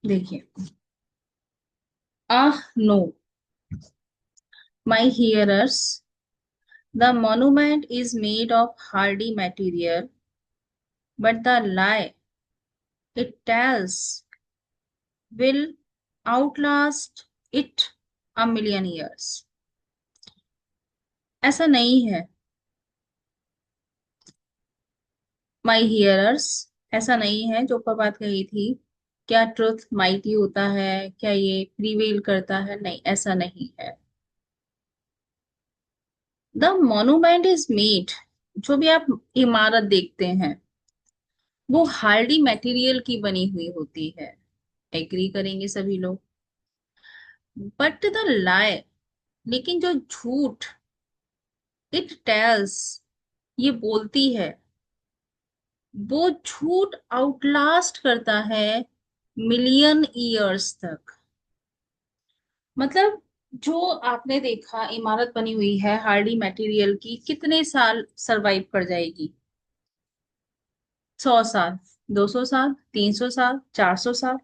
देखिए, know my hearers, the monument is made of hardy material, but the lie it tells will outlast it a million years. ऐसा नहीं है माई hearers, ऐसा नहीं है जो ऊपर बात कही थी। क्या ट्रुथ माइटी होता है, क्या ये प्रीवेल करता है? नहीं, ऐसा नहीं है। द मोन्यूमेंट इज मेड, जो भी आप इमारत देखते हैं वो हार्डी मटेरियल की बनी हुई होती है। एग्री करेंगे सभी लोग। बट द लाई, लेकिन जो झूठ, इट टेल्स, ये बोलती है, वो झूठ आउटलास्ट करता है मिलियन ईयर्स तक। मतलब जो आपने देखा इमारत बनी हुई है हार्डी मटेरियल की, कितने साल सरवाइव कर जाएगी? 100 साल, 200 साल, 300 साल, 400 साल।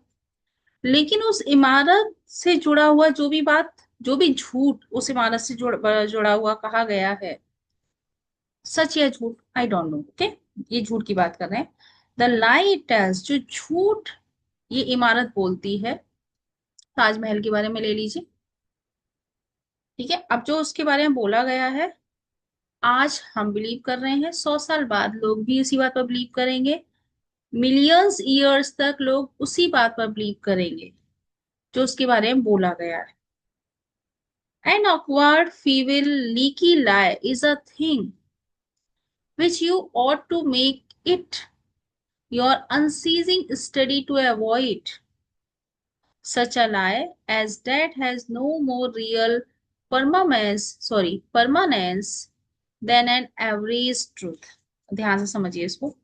लेकिन उस इमारत से जुड़ा हुआ जो भी बात, जो भी झूठ उस इमारत से जुड़ा हुआ कहा गया है, सच या झूठ आई डोंट नो, ओके, ये झूठ की बात कर रहे हैं। द लाई टेल्स, जो झूठ ये इमारत बोलती है, ताजमहल के बारे में ले लीजिए। ठीक है, अब जो उसके बारे में बोला गया है, आज हम बिलीव कर रहे हैं, 100 साल बाद लोग भी इसी बात पर बिलीव करेंगे। मिलियंस ईयर्स तक लोग उसी बात पर बिलीव करेंगे जो उसके बारे में बोला गया है। An awkward, feeble, leaky lie is a thing which you ought to make it your unceasing study to avoid. Such a lie as that has no more real permanence than an average truth. ध्यान से समझिए इसको।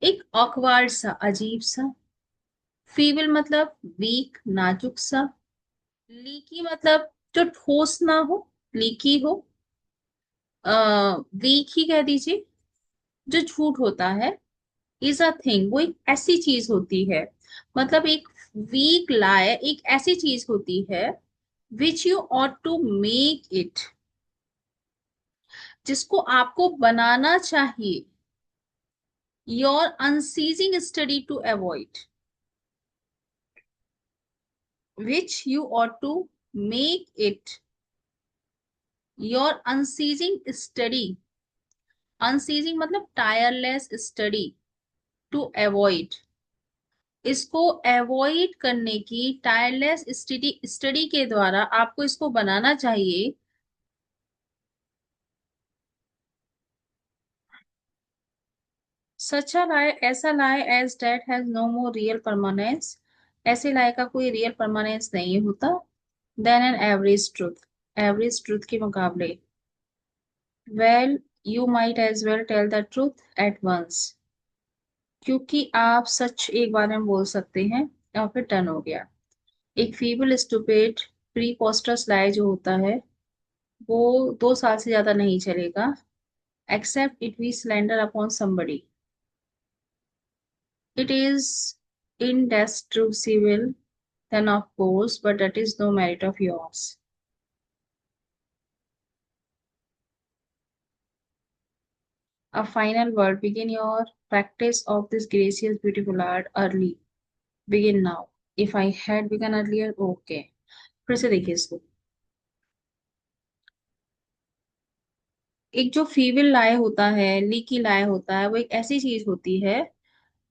एक awkward सा, अजीब सा, feeble मतलब week, नाजुक सा, लीकी मतलब जो ठोस ना हो, लीकी हो, वीक ही कह दीजिए। जो झूठ होता है, इज अ थिंग, वो एक ऐसी चीज होती है, मतलब एक वीक लाई एक ऐसी चीज होती है, which you ought to make it, जिसको आपको बनाना चाहिए, your unceasing study to avoid, which you ought to make it your unceasing study, unceasing मतलब टायरलेस स्टडी, टू अवॉइड, इसको अवॉइड करने की टायरलेस स्टडी स्टडी के द्वारा आपको इसको बनाना चाहिए। सच अ लाए, ऐसा lie as that has no more real permanence, ऐसे लाए का कोई रियल परमानेंस नहीं होता, then an average truth, average truth के मुकाबले। Well, you might as well tell the truth at once, क्योंकि आप सच एक बार में बोल सकते हैं और फिर टर्न हो गया। एक फीबल स्टूपिड प्रीपोस्टरस लाए जो होता है, वो 2 साल से ज्यादा नहीं चलेगा, except it we slander upon somebody. It is indestructible, then of course, but that is no merit of yours. A final word. Begin your practice of this gracious, beautiful art early. Begin now. If I had begun earlier, okay. फिर से देखिए इसको। एक जो female लाए होता है, leaky लाए होता है, वो एक ऐसी चीज होती है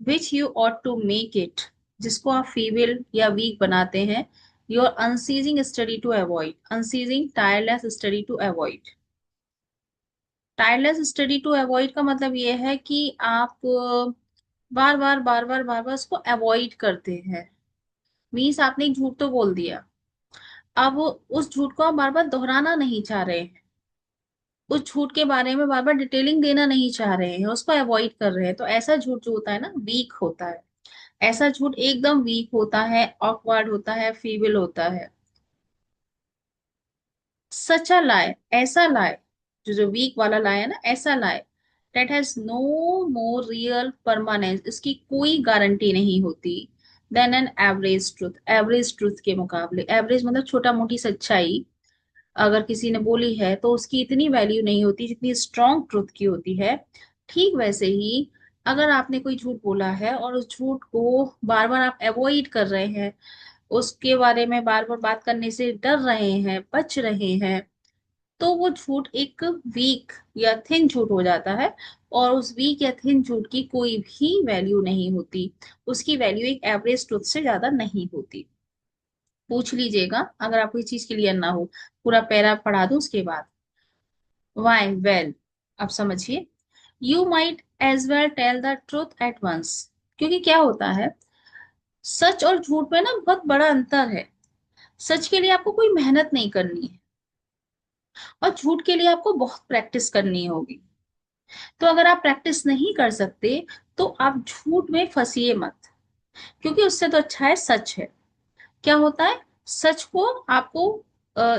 which you ought to make it, जिसको आप फीमेल या वीक बनाते हैं, your unceasing study to avoid, unceasing tireless study to avoid. Tireless study to avoid का मतलब ये है कि आप बार बार उसको अवॉइड करते हैं। मीन्स आपने एक झूठ तो बोल दिया, अब उस झूठ को आप बार बार दोहराना नहीं चाह रहे हैं, उस झूठ के बारे में बार बार डिटेलिंग देना नहीं चाह रहे हैं, उसको अवॉइड कर रहे हैं। तो ऐसा झूठ जो होता है ना, वीक होता है। ऐसा झूठ एकदम वीक होता है, ऑकवर्ड होता है, फीबल होता है। सच्चा लाए, ऐसा लाए, जो जो वीक वाला लाए है ना, ऐसा lie, that has no more real permanence, इसकी कोई गारंटी नहीं होती, then an average truth, average truth के मुकाबले, एवरेज मतलब छोटा मोटी सच्चाई अगर किसी ने बोली है तो उसकी इतनी वैल्यू नहीं होती जितनी स्ट्रॉन्ग ट्रुथ की होती है। ठीक वैसे ही अगर आपने कोई झूठ बोला है और उस झूठ को बार बार आप अवॉइड कर रहे हैं, उसके बारे में बार बार बात करने से डर रहे हैं, बच रहे हैं, तो वो झूठ एक वीक या थिन झूठ हो जाता है। और उस वीक या थिन झूठ की कोई भी वैल्यू नहीं होती, उसकी वैल्यू एक एवरेज ट्रुथ से ज्यादा नहीं होती। पूछ लीजिएगा अगर आपको ये चीज क्लियर ना हो, पूरा पैरा पढ़ा दो उसके बाद। वाई वेल, अब समझिए, you might as well tell the truth at once. क्योंकि क्या होता है, सच और झूठ में ना बहुत बड़ा अंतर है। सच के लिए आपको कोई मेहनत नहीं करनी है, और झूठ के लिए आपको बहुत प्रैक्टिस करनी होगी। तो अगर आप प्रैक्टिस नहीं कर सकते तो आप झूठ में फंसिए मत, क्योंकि उससे तो अच्छा है सच है। क्या होता है, सच को आपको,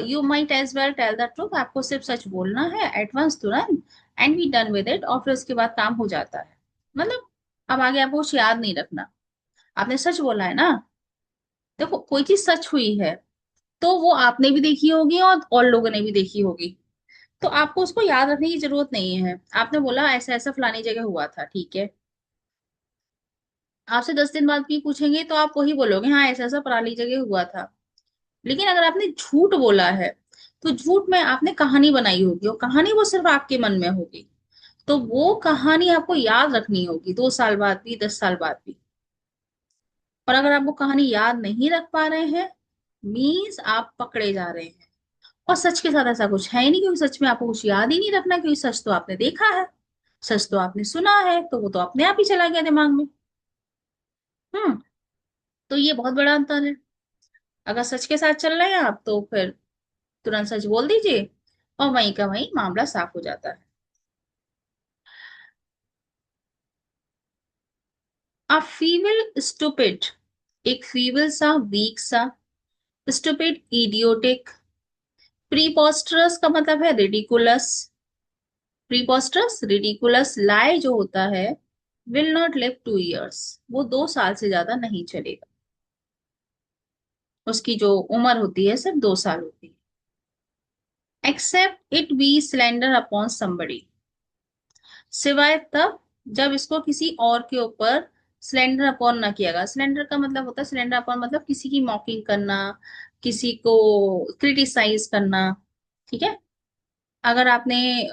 you might as well tell the truth, आपको सिर्फ सच बोलना है एट वंस, तुरंत, and be done with it, और फिर उसके बाद काम हो जाता है। मतलब अब आगे आपको कुछ याद नहीं रखना, आपने सच बोला है ना। देखो कोई चीज सच हुई है तो वो आपने भी देखी होगी और लोगों ने भी देखी होगी, तो आपको उसको याद रखने की जरूरत नहीं है। आपने बोला ऐसा ऐसा फलानी जगह हुआ था, ठीक है, आपसे 10 दिन बाद भी पूछेंगे तो आप वही बोलोगे, हाँ ऐसा ऐसा फलानी जगह हुआ था। लेकिन अगर आपने झूठ बोला है तो झूठ में आपने कहानी बनाई होगी, और कहानी वो सिर्फ आपके मन में होगी, तो वो कहानी आपको याद रखनी होगी 2 साल बाद भी, 10 साल बाद भी। और अगर आप वो कहानी याद नहीं रख पा रहे हैं, मीन्स आप पकड़े जा रहे हैं। और सच के साथ ऐसा कुछ है ही नहीं, क्योंकि सच में आपको कुछ याद ही नहीं रखना, क्योंकि सच तो आपने देखा है, सच तो आपने सुना है, तो वो तो अपने आप ही चला गया दिमाग में। हम्म। तो ये बहुत बड़ा अंतर है। अगर सच के साथ चल रहे हैं आप तो फिर तुरंत सच बोल दीजिए, और वहीं का वहीं मामला साफ हो जाता है। अ फीमेल स्टूपिड, एक फीमेल सा, वीक सा, स्टूपिड इडियोटिक, प्रीपोस्टरस का मतलब है रिडिकुलस, प्रीपोस्टरस रिडिकुलस लाई जो होता है, विल नॉट लिव 2 years, वो 2 साल से ज्यादा नहीं चलेगा। उसकी जो उम्र होती है सिर्फ 2 साल होती है। Except it be slander upon somebody, सिवाय तब जब इसको किसी और के ऊपर स्लेंडर अपॉन ना किया गया। स्लेंडर का मतलब होता है, स्लेंडर अपॉन मतलब किसी की मॉकिंग करना, किसी को क्रिटिसाइज करना। ठीक है, अगर आपने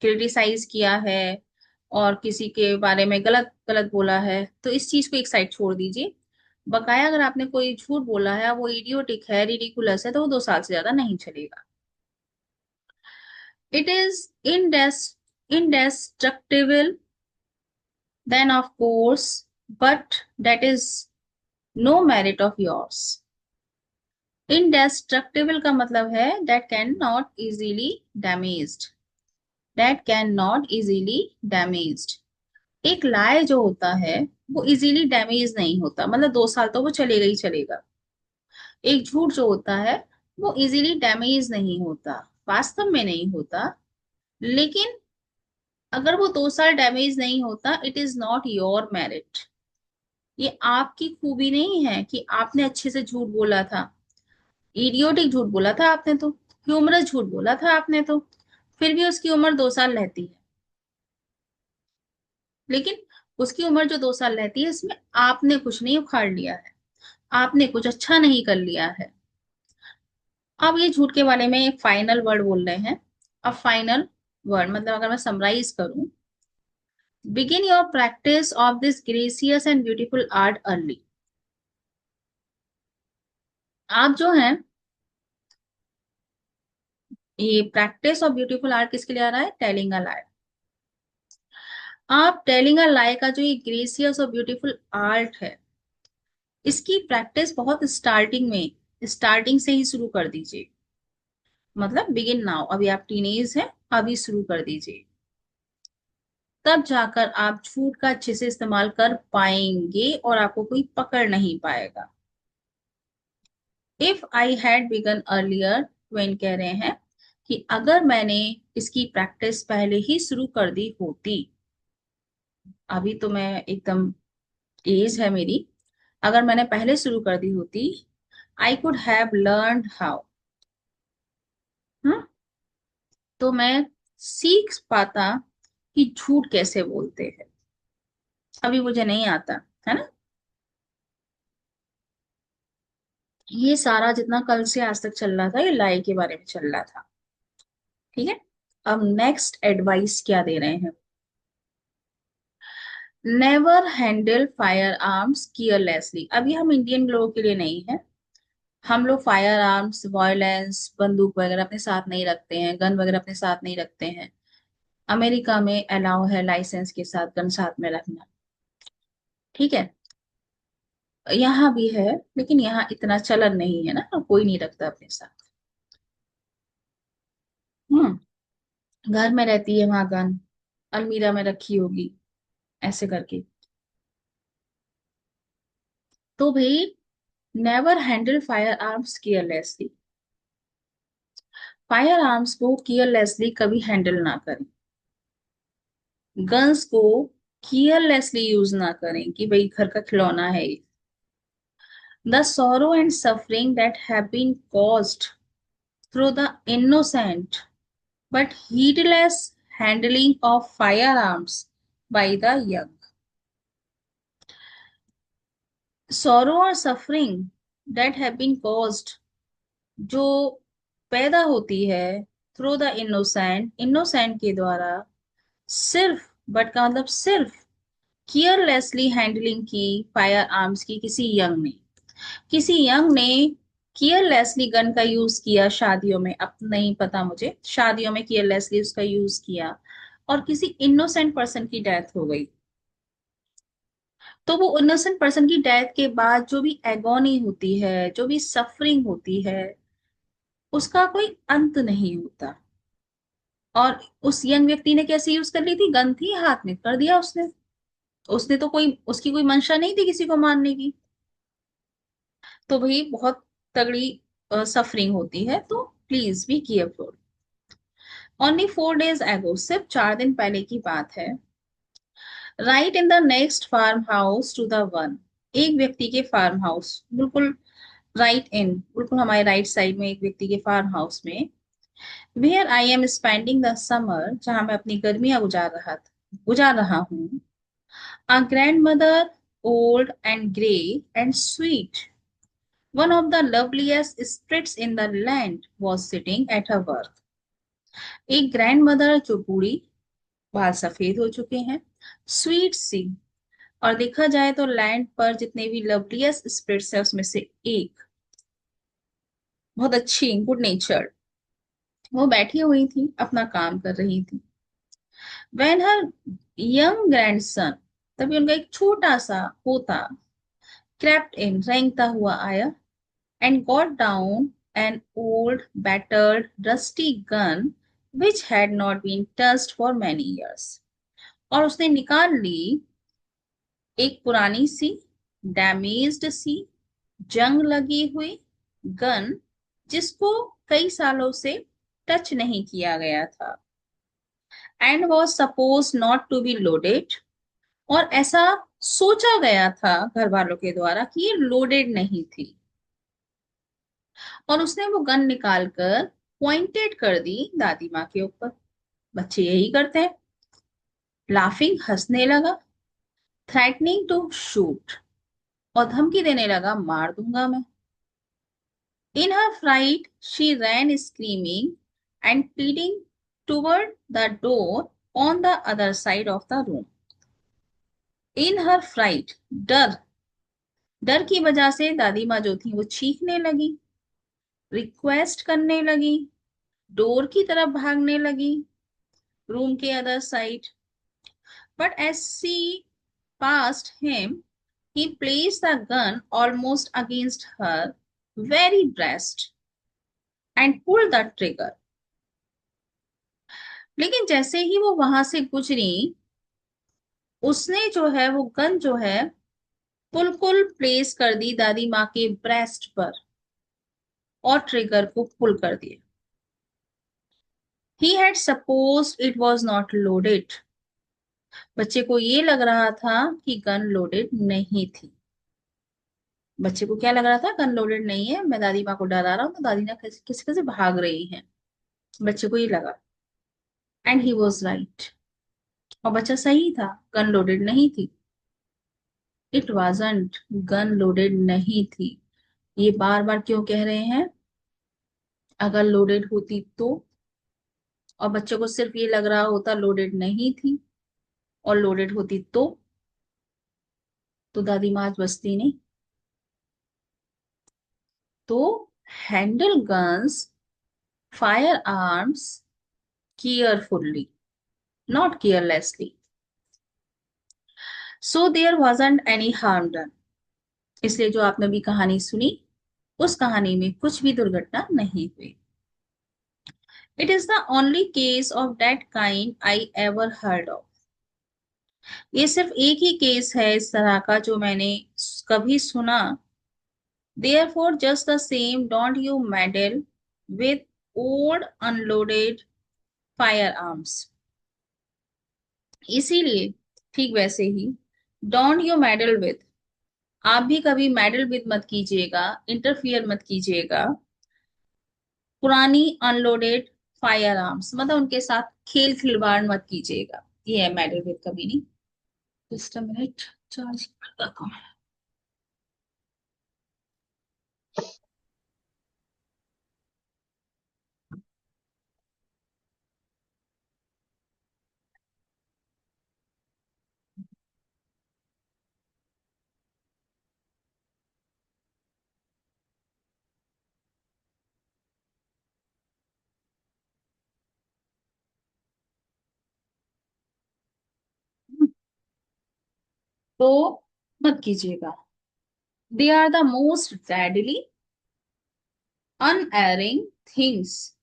क्रिटिसाइज किया है और किसी के बारे में गलत गलत बोला है तो इस चीज को एक साइड छोड़ दीजिए। बकाया अगर आपने कोई झूठ बोला है, वो इडियोटिक है, रिडिकुलस है, तो वो 2 साल से ज्यादा नहीं चलेगा। It is indestructible, then of course, but that is no merit of yours. Indestructible का मतलब है that cannot easily damaged, that cannot easily damaged। एक lie जो होता है वो इजीली डैमेज नहीं होता, मतलब 2 साल तो वो चलेगा ही चलेगा। एक झूठ जो होता है वो इजीली डैमेज नहीं होता, वास्तव में नहीं होता। लेकिन अगर वो 2 साल डैमेज नहीं होता, it is not your merit, ये आपकी खूबी नहीं है कि आपने अच्छे से झूठ बोला था। इडियोटिक झूठ बोला था आपने तो, ह्यूमरस झूठ बोला था आपने तो, फिर भी उसकी उम्र 2 साल रहती है। लेकिन उसकी उम्र जो 2 साल रहती है, इसमें आपने कुछ नहीं उखाड़ लिया है, आपने कुछ अच्छा नहीं कर लिया है। अब ये झूठ के बारे में एक फाइनल वर्ड बोल रहे हैं। अब फाइनल वर्ड मतलब अगर मैं समराइज करूं, begin your practice of this gracious and beautiful art early. आप जो हैं, ये प्रैक्टिस ऑफ ब्यूटीफुल आर्ट किसके लिए आ रहा है, टेलिंग अ लाई। आप टेलिंग अ लाई का जो ये ग्रेसियस और ब्यूटीफुल आर्ट है, इसकी प्रैक्टिस बहुत स्टार्टिंग में, स्टार्टिंग से ही शुरू कर दीजिए। मतलब बिगिन नाउ, अभी आप टीनेज हैं, अभी शुरू कर दीजिए, तब जाकर आप झूठ का अच्छे से इस्तेमाल कर पाएंगे और आपको कोई पकड़ नहीं पाएगा। If I had begun earlier, Twain कह रहे हैं कि अगर मैंने इसकी प्रैक्टिस पहले ही शुरू कर दी होती, अभी तो मैं एकदम एज है मेरी, अगर मैंने पहले शुरू कर दी होती, I could have learn how, तो मैं सीख पाता कि झूठ कैसे बोलते हैं। अभी मुझे नहीं आता, है ना। ये सारा जितना कल से आज तक चल रहा था, ये लाई के बारे में चल रहा था। ठीक है। अब नेक्स्ट एडवाइस क्या दे रहे हैं। Never handle fire arms carelessly. अभी हम इंडियन लोगों के लिए नहीं है। हम लोग फायर आर्म्स, वायलेंस, बंदूक वगैरह अपने साथ नहीं रखते हैं, गन वगैरह अपने साथ नहीं रखते हैं। अमेरिका में अलाउ है लाइसेंस के साथ गन साथ में रखना। ठीक है। यहाँ भी है, लेकिन यहाँ इतना चलन नहीं है ना, कोई नहीं रखता अपने साथ। हम्म। घर में रहती है वहां गन, अलमीरा में रखी होगी, ऐसे करके। तो भाई, never handle fire arms carelessly. Fire arms को केयरलेसली कभी हैंडल ना करें। गन्स को केयरलेसली यूज ना करें कि भाई घर का खिलौना है ये। The sorrow and suffering that have been caused through the innocent but heedless handling of firearms by the young. Sorrow और suffering that have been caused, जो पैदा होती है थ्रू द इनोसेंट, इनोसेंट के द्वारा, सिर्फ, बट का मतलब सिर्फ, केयरलेसली हैंडलिंग की फायर आर्म्स की किसी यंग ने, किसी यंग ने केयरलेसली गन का यूज किया शादियों में, अब नहीं पता मुझे, शादियों में केयरलेसली उसका यूज किया और किसी इनोसेंट पर्सन की डेथ हो गई। तो वो इनोसेंट पर्सन की डेथ के बाद जो भी एगोनी होती है, जो भी सफरिंग होती है, उसका कोई अंत नहीं होता। और उस यंग व्यक्ति ने कैसे यूज कर ली थी, गन थी हाथ में, कर दिया उसने। उसने तो कोई, उसकी कोई मंशा नहीं थी किसी को मारने की। तो भाई बहुत तगड़ी सफरिंग होती है, तो please be careful. Only 4 days ago, सिर्फ 4 दिन पहले की बात है। Right in the next farmhouse to the one, एक व्यक्ति के फार्म हाउस, बिल्कुल राइट इन, बिल्कुल हमारे राइट साइड में एक व्यक्ति के फार्म हाउस में, where I am spending the summer, जहां मैं अपनी गर्मियां गुजार रहा हूँ। A grandmother, old and grey and sweet, one of the loveliest spirits in the land, was sitting at her work. एक ग्रैंड मदर जो बूढ़ी, बाल सफेद हो चुके हैं, स्वीट सी, और देखा जाए तो लैंड पर जितने भी लवलीएस्ट स्पिरिट्स है उसमें से एक, बहुत अच्छी, गुड नेचर्ड, वो बैठी हुई थी, अपना काम कर रही थी। वेन हर यंग ग्रैंडसन, तभी उनका एक छोटा सा पोता, क्रेप्ट इन, रेंगता हुआ आया, and got down an old, battered, rusty gun which had not been touched for many years. और उसने निकाल ली एक पुरानी सी, डैमेज्ड सी, जंग लगी हुई गन, जिसको कई सालों से टच नहीं किया गया था, and was supposed not to be loaded, और ऐसा सोचा गया था घर वालों के द्वारा कि ये लोडेड नहीं थी। और उसने वो गन निकालकर पॉइंटेड कर दी दादी माँ के ऊपर। बच्चे यही करते हैं। लाफिंग, हंसने लगा, थ्रेटनिंग टू शूट, और धमकी देने लगा, मार दूंगा मैं। In her fright she ran screaming and pleading toward the door on the other side of the room. In her fright, डर, डर की वजह से दादी माँ जो थी वो चीखने लगी, रिक्वेस्ट करने लगी, डोर की तरफ भागने लगी, रूम के other side. But as she passed him, he placed the gun almost against her very breast and pulled the trigger. लेकिन जैसे ही वो वहां से गुजरी, उसने जो है वो गन जो है बिल्कुल प्लेस कर दी दादी माँ के ब्रेस्ट पर, और ट्रिगर को पुल कर दिया। He had supposed it was not loaded. बच्चे को ये लग रहा था कि गन लोडेड नहीं थी। बच्चे को क्या लग रहा था, गन लोडेड नहीं है, मैं दादी माँ को डरा रहा हूँ तो दादी ना किसी किसी कैसे भाग रही है, बच्चे को ये लगा। And he was right. और बच्चा सही था, गन लोडेड नहीं थी। इट वाजंट, गन लोडेड नहीं थी। ये बार बार क्यों कह रहे हैं? अगर लोडेड होती तो, और बच्चे को सिर्फ ये लग रहा होता लोडेड नहीं थी, और लोडेड होती तो दादी माँ आज बचती नहीं। तो handle guns, firearms carefully, not carelessly, so there wasn't any harm done. इसलिए जो आपने भी कहानी सुनी, उस कहानी में कुछ भी दुर्घटना नहीं हुई। It is the only case of that kind I ever heard of. ये सिर्फ एक ही केस है इस तरह का जो मैंने कभी सुना। Therefore, just the same, don't you meddle with old unloaded firearms. इसीलिए ठीक वैसे ही, डोंट यू मेडल विद, आप भी कभी मेडल विद मत कीजिएगा, इंटरफियर मत कीजिएगा, पुरानी अनलोडेड फायर आर्म्स, मतलब उनके साथ खेल खिलवाड़ मत कीजिएगा। ये है मेडल विद का मीनिंग। जस्ट अ मिनट, चार्ज करता हूँ। तो मत कीजिएगा। They are the most deadly unerring things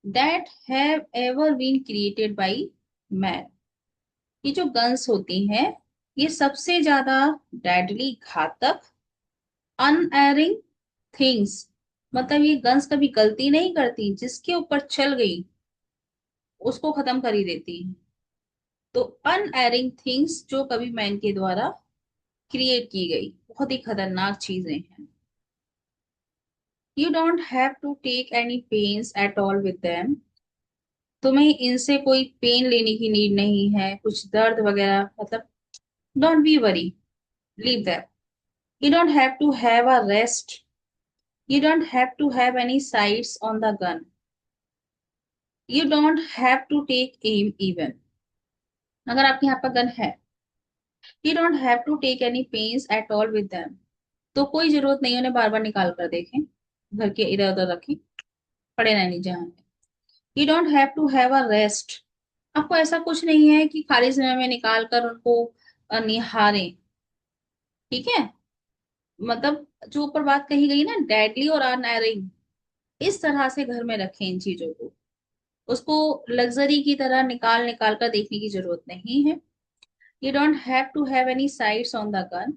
that have ever been created by man। ये जो गन्स होती हैं, ये सबसे ज्यादा डेडली, घातक, अनएरिंग थिंग्स, मतलब ये गन्स कभी गलती नहीं करती, जिसके ऊपर चल गई उसको खत्म कर ही देती है। तो अनएरिंग थिंग्स जो कभी मैन के द्वारा क्रिएट की गई बहुत ही खतरनाक चीजें हैं। You don't have to take any pains at all with them. तुम्हें इनसे कोई पेन लेने की नीड नहीं है, कुछ दर्द वगैरह, मतलब don't be worry, leave that. You don't have to have a rest, you don't have to have any sights on the gun, you don't have to take am even. अगर आपके यहाँ पर गन है, you don't have to take any pains at all with them, तो कोई जरूरत नहीं है उन्हें बार बार निकाल कर देखें, घर के इधर उधर रखें, पड़े रहने जहां। You don't have to have a rest, आपको ऐसा कुछ नहीं है कि खाली समय में निकाल कर उनको निहारें। ठीक है, मतलब जो ऊपर बात कही गई ना, डेडली और अनएयरिंग, इस तरह से घर में रखें इन चीजों को, उसको लग्जरी की तरह निकाल निकाल कर देखने की जरूरत नहीं है। You don't have to have any sights on the gun,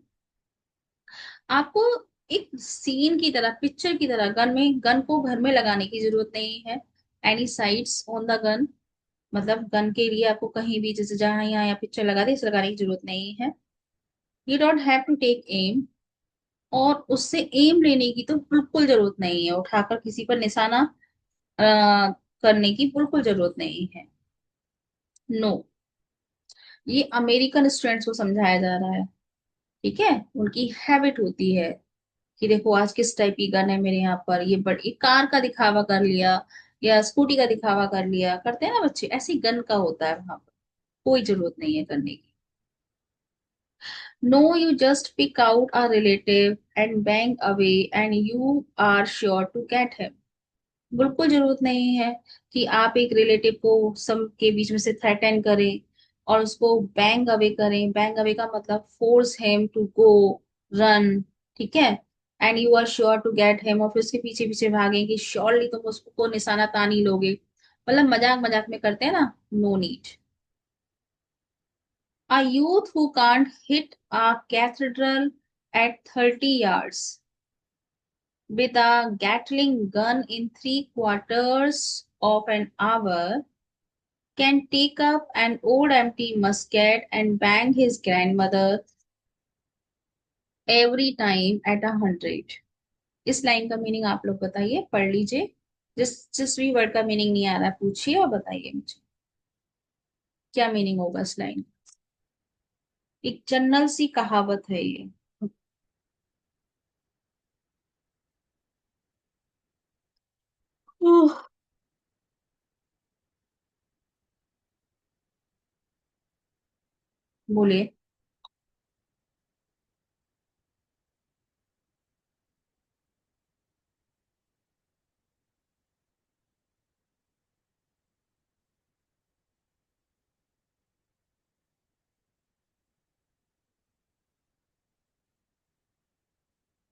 आपको एक सीन की तरह, पिक्चर की तरह गन में, गन को घर में लगाने की जरूरत नहीं है। Any sights on the gun, मतलब गन के लिए आपको कहीं भी, जैसे जहां यहाँ या पिक्चर लगा दी, इसे लगाने की जरूरत नहीं है। You don't have to take aim, और उससे एम लेने की तो बिल्कुल जरूरत नहीं है, उठाकर किसी पर निशाना करने की बिल्कुल जरूरत नहीं है। नो, ये अमेरिकन स्टूडेंट्स को समझाया जा रहा है। ठीक है, उनकी हैबिट होती है कि देखो आज किस टाइप की गन है मेरे यहाँ पर, ये बड़ी कार का दिखावा कर लिया या स्कूटी का दिखावा कर लिया, करते हैं ना बच्चे, ऐसी गन का होता है वहां पर, कोई जरूरत नहीं है करने की। No, you just pick out a relative and bang away and you are sure to get him. बिल्कुल जरूरत नहीं है कि आप एक रिलेटिव को सब के बीच में से थ्रेटन करें और उसको बैंक अवे करें। बैंक अवे का मतलब force him to go, run. ठीक है, and you are sure to get him, और फिर उसके पीछे पीछे भागें कि श्योरली तुम उसको निशाना तान ही लोगे, मतलब मजाक मजाक में करते हैं ना, no need. A youth who can't hit a cathedral at 30 yards with a Gatling gun in 3/4 of an hour can take up an old empty musket and bang his grandmother every time at 100। इस line का meaning आप लोग बताइए, पढ़ लीजिए। जिस जिस भी वर्ड का मीनिंग नहीं आ रहा है पूछिए और बताइए मुझे क्या मीनिंग होगा इस लाइन। एक जनरल सी कहावत है ये। उह, बोलिए।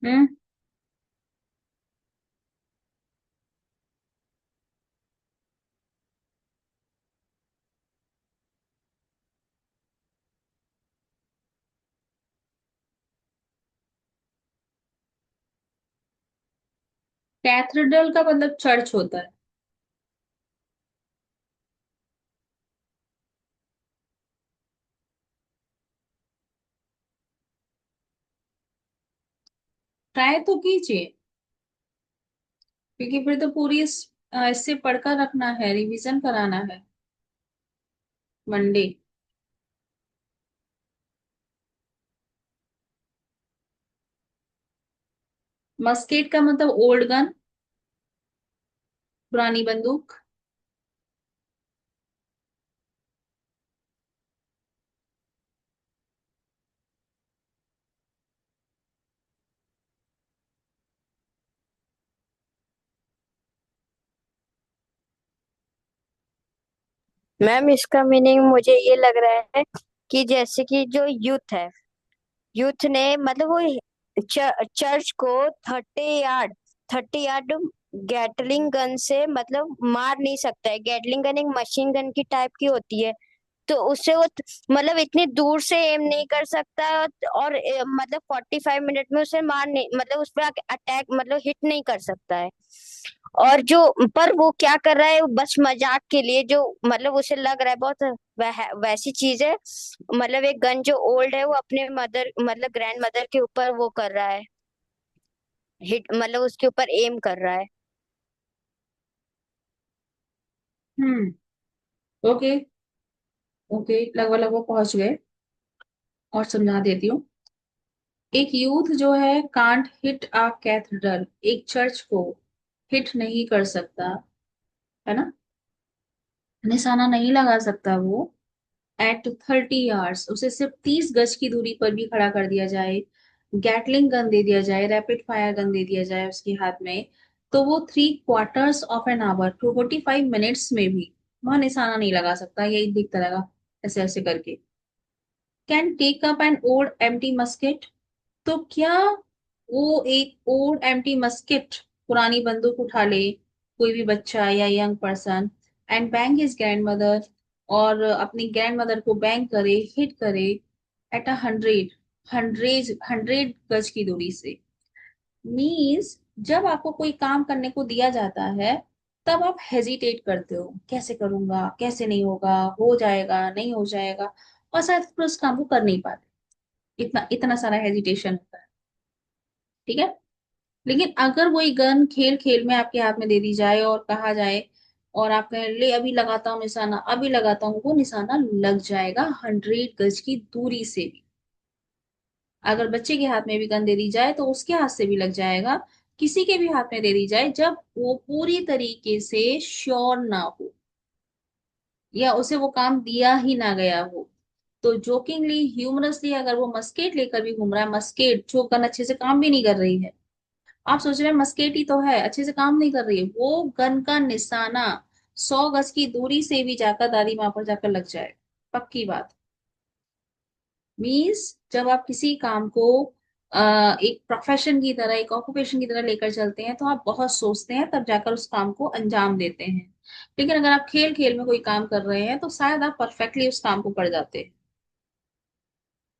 हम्म। कैथेड्रल का मतलब चर्च होता है। ट्राई तो कीजिए, क्योंकि फिर तो पूरी इससे पढ़कर रखना है, रिवीजन कराना है मंडे। मस्केट का मतलब ओल्ड गन, पुरानी बंदूक। मैम इसका मीनिंग मुझे ये लग रहा है कि जैसे कि जो यूथ है, यूथ ने मतलब वो चर्च को 30 यार्ड 30 यार्ड गैटलिंग गन से मतलब मार नहीं सकता है। गैटलिंग गन एक मशीन गन की टाइप की होती है, तो उससे वो मतलब इतनी दूर से एम नहीं कर सकता है, और मतलब 45 मिनट में उसे मार नहीं मतलब उस पर अटैक मतलब हिट नहीं कर सकता है। और जो पर वो क्या कर रहा है, वो बस मजाक के लिए जो मतलब उसे लग रहा है बहुत वैसी चीज है। मतलब एक गन जो ओल्ड है वो अपने मदर मतलब ग्रैंड मदर के ऊपर वो कर रहा है, हिट मतलब उसके ऊपर एम कर रहा है। हम्म। ओके। ओके, लगभग लगभग पहुंच गए। और समझा देती हूँ। एक यूथ जो है कांट हिट अ कैथेड्रल, एक चर्च को हिट नहीं कर सकता, है ना, निशाना नहीं लगा सकता वो। एट 30 यार्ड्स, उसे सिर्फ 30 गज की दूरी पर भी खड़ा कर दिया जाए, गैटलिंग गन दे दिया जाए, रैपिड फायर गन दे दिया जाए उसके हाथ में, तो वो 3/4 ऑफ एन आवर, 45 मिनट्स में भी वह निशाना नहीं लगा सकता, यही दिखता रहेगा ऐसे ऐसे करके। Can take up an old empty musket, तो क्या वो एक ओल्ड एम्प्टी मस्केट, पुरानी बंदूक उठा ले कोई भी बच्चा या young person, and bang his grand mother, और अपनी ग्रैंड मदर को बैंग करे, हिट करे, एट 100, 100 गज की दूरी से। मीन्स जब आपको कोई काम करने को दिया जाता है, तब आप हेजिटेट करते हो, कैसे करूंगा, कैसे नहीं होगा, हो जाएगा नहीं हो जाएगा, और शायद फिर उस काम को कर नहीं पाते। इतना इतना सारा हेजिटेशन होता है। ठीक है। लेकिन अगर वही गन खेल खेल में आपके हाथ में दे दी जाए और कहा जाए, और आप कहें ले अभी लगाता हूँ निशाना, अभी लगाता हूँ, वो निशाना लग जाएगा 100 गज की दूरी से भी। अगर बच्चे के हाथ में भी गन दे दी जाए तो उसके हाथ से भी लग जाएगा, किसी के भी हाथ में दे दी जाए, जब वो पूरी तरीके से श्योर ना हो, या उसे वो काम दिया ही ना गया हो। तो जोकिंगली ह्यूमरसली अगर वो मस्केट लेकर भी घूम रहा है, मस्केट जो गन अच्छे से काम भी नहीं कर रही है, आप सोच रहे हैं मस्केट ही तो है, अच्छे से काम नहीं कर रही है, वो गन का निशाना 100 गज की दूरी से भी जाकर दादी माँ पर जाकर लग जाए, पक्की बात। मीन्स जब आप किसी काम को एक प्रोफेशन की तरह, एक ऑक्यूपेशन की तरह लेकर चलते हैं, तो आप बहुत सोचते हैं, तब जाकर उस काम को अंजाम देते हैं। लेकिन अगर आप खेल खेल में कोई काम कर रहे हैं, तो शायद आप परफेक्टली उस काम को कर जाते हैं,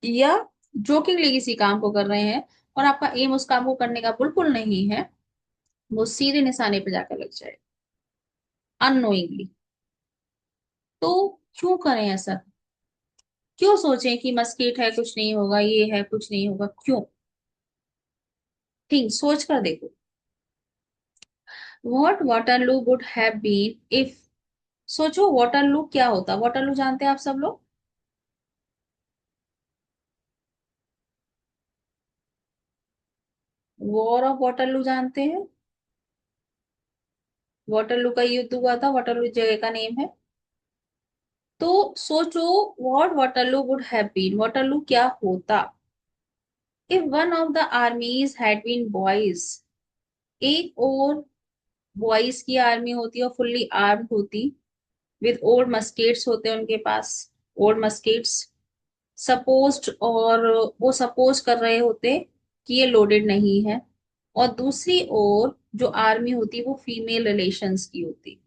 या जोकिंगली किसी काम को कर रहे हैं और आपका एम उस काम को करने का बिल्कुल नहीं है, वो सीधे निशाने पे जाकर लग जाए, अननोइंगली। तो क्यों करें ऐसा? क्यों सोचें कि मस्किट है कुछ नहीं होगा, ये है कुछ नहीं होगा, क्यों? थिंक, सोच कर देखो। What Waterloo would have been if, सोचो वाटरलू क्या होता। वाटरलू जानते हैं आप सब लोग? वॉर ऑफ वाटरलू जानते हैं? वाटरलू का युद्ध हुआ था, वाटरलू जगह का नेम है। तो सोचो, what Waterloo would have been, Waterloo क्या होता if one of the armies had been boys. एक और बॉयज की आर्मी होती और फुल्ली आर्म्ड होती, विद ओल्ड मस्केट्स होते हैं उनके पास, ओल्ड मस्केट्स सपोज्ड, और वो सपोज कर रहे होते कि ये लोडेड नहीं है। और दूसरी ओर जो आर्मी होती वो फीमेल रिलेशंस की होती,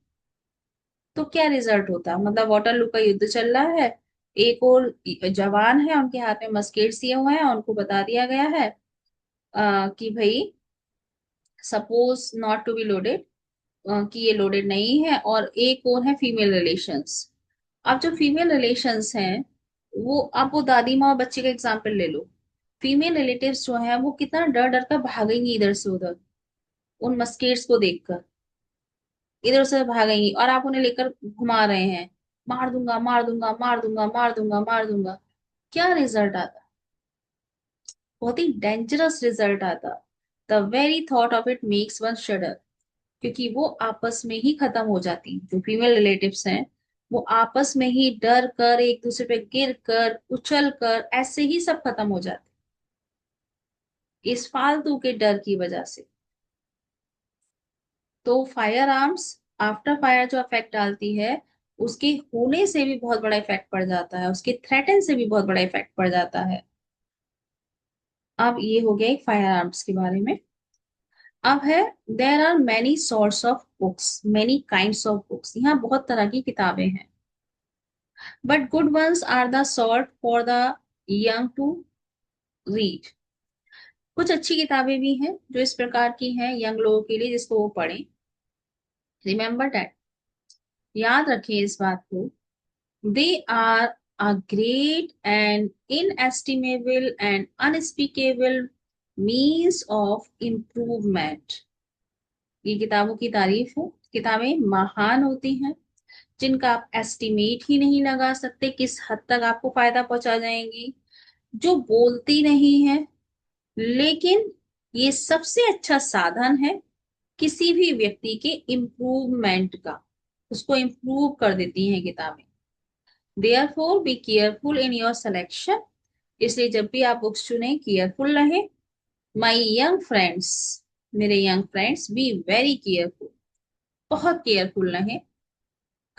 तो क्या रिजल्ट होता? मतलब वाटरलू का युद्ध चल रहा है, एक और जवान है, उनके हाथ में मस्केट दिए हुए हैं, उनको बता दिया गया है कि भाई suppose not to be loaded, कि ये लोडेड नहीं है। और एक और है फीमेल रिलेशंस। अब जो फीमेल रिलेशंस हैं, वो आप वो दादी माँ और बच्चे का एग्जाम्पल ले लो। फीमेल रिलेटिव्स जो हैं वो कितना डर डर कर भागेंगी इधर से उधर, उन मस्केट्स को देखकर इधर से भागेंगी, और आप उन्हें लेकर घुमा रहे हैं, मार दूंगा मार दूंगा मार दूंगा मार दूंगा मार दूंगा। क्या रिजल्ट आता? बहुत ही डेंजरस रिजल्ट आता। The very thought of it makes one शडर, क्योंकि वो आपस में ही खत्म हो जाती, जो फीमेल रिलेटिव्स हैं वो आपस में ही डर कर, एक दूसरे पे गिर कर, उछल कर, ऐसे ही सब खत्म हो जाते, इस फालतू के डर की वजह से। तो फायर आर्म्स, आफ्टर फायर जो इफेक्ट डालती है, उसके होने से भी बहुत बड़ा इफेक्ट पड़ जाता है, उसके थ्रेटन से भी बहुत बड़ा इफेक्ट पड़ जाता है। अब ये हो गया एक फायर आर्म्स के बारे में। अब है, there are many sorts of books, many kinds of books, यहाँ बहुत तरह की किताबें हैं, but good ones are the sort for the young to read. कुछ अच्छी किताबें भी हैं जो इस प्रकार की हैं यंग लोगों के लिए, जिसको वो पढ़ें। रिमेंबर दैट, याद रखिए इस बात को। They are a great and inestimable and unspeakable means of improvement। ये किताबों की तारीफ है, किताबें महान होती हैं जिनका आप एस्टिमेट ही नहीं लगा सकते किस हद तक आपको फायदा पहुंचा जाएंगी, जो बोलती नहीं है, लेकिन ये सबसे अच्छा साधन है किसी भी व्यक्ति के इम्प्रूवमेंट का, उसको इम्प्रूव कर देती हैं किताबें। Therefore be careful in your selection, इसलिए जब भी आप बुक्स चुनें केयरफुल रहे। माई यंग फ्रेंड्स, मेरे young friends, be very careful, बहुत केयरफुल रहे।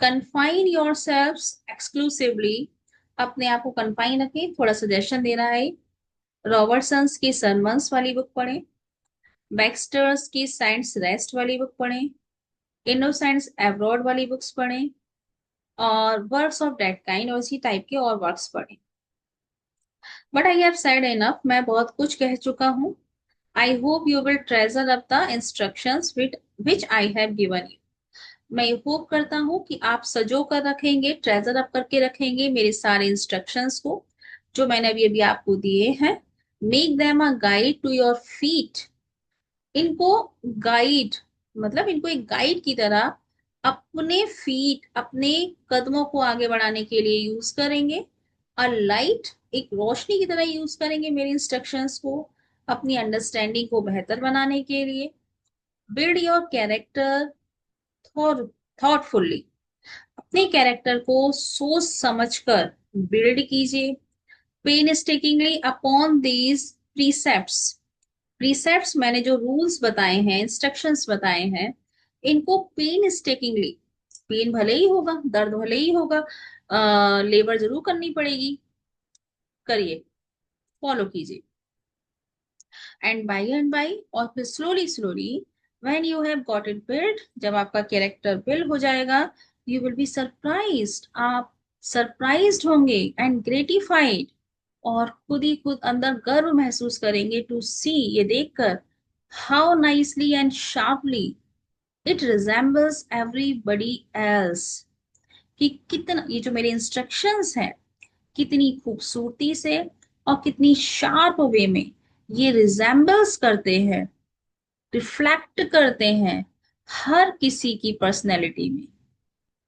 कन्फाइन योर सेल्फ एक्सक्लूसिवली, अपने आप को कन्फाइन रखें। थोड़ा सजेशन दे रहा है, रॉबर्टसन्स की सरमन्स वाली बुक पढ़ें, बैक्स्टर्स की साइंस रेस्ट वाली बुक पढ़ें, इनोसेंस एब्रॉड वाली बुक्स पढ़ें, और वर्क्स ऑफ दैट काइंड और इसी टाइप के और वर्क्स पढ़ें। But I have said enough, मैं बहुत कुछ कह चुका हूँ। I hope you will treasure up the instructions which I have given you. मैं होप करता हूँ कि आप सजो कर रखेंगे, ट्रेजर अप करके रखेंगे मेरे सारे इंस्ट्रक्शंस को जो मैंने अभी अभी आपको दिए हैं। Make them a guide to your feet, इनको गाइड, मतलब इनको एक गाइड की तरह अपने फीट, अपने कदमों को आगे बढ़ाने के लिए यूज करेंगे। और लाइट, एक रोशनी की तरह यूज करेंगे मेरे इंस्ट्रक्शंस को अपनी अंडरस्टैंडिंग को बेहतर बनाने के लिए। बिल्ड योर कैरेक्टर थॉटफुल्ली, अपने कैरेक्टर को सोच समझकर बिल्ड कीजिए। पेनस्टेकिंगली अपॉन दीज प्रीसेप्ट्स, प्रीसेप्ट्स मैंने जो रूल्स बताए हैं, इंस्ट्रक्शंस बताए हैं, इनको पेन स्टेकिंगली, पेन भले ही होगा, दर्द भले ही होगा, लेबर जरूर करनी पड़ेगी, करिए, फॉलो कीजिए। एंड बाई, और फिर slowly slowly, when you have got it build, जब आपका कैरेक्टर बिल्ड हो जाएगा, यू विल बी सरप्राइज्ड, आप सरप्राइज्ड होंगे एंड ग्रेटिफाइड, और खुद ही खुद अंदर गर्व महसूस करेंगे टू सी, ये देखकर, how nicely and sharply it resembles everybody else, कि कितना ये जो मेरे इंस्ट्रक्शंस हैं कितनी खूबसूरती से और कितनी शार्प वे में ये रिजेंबल्स करते हैं, रिफ्लेक्ट करते हैं हर किसी की पर्सनैलिटी में।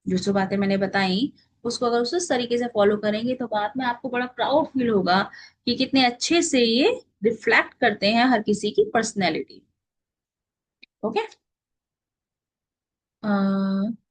जो जो बातें मैंने बताई, उसको अगर उस तरीके से फॉलो करेंगे तो बाद में आपको बड़ा प्राउड फील होगा कि कितने अच्छे से ये रिफ्लेक्ट करते हैं हर किसी की पर्सनैलिटी। ओके।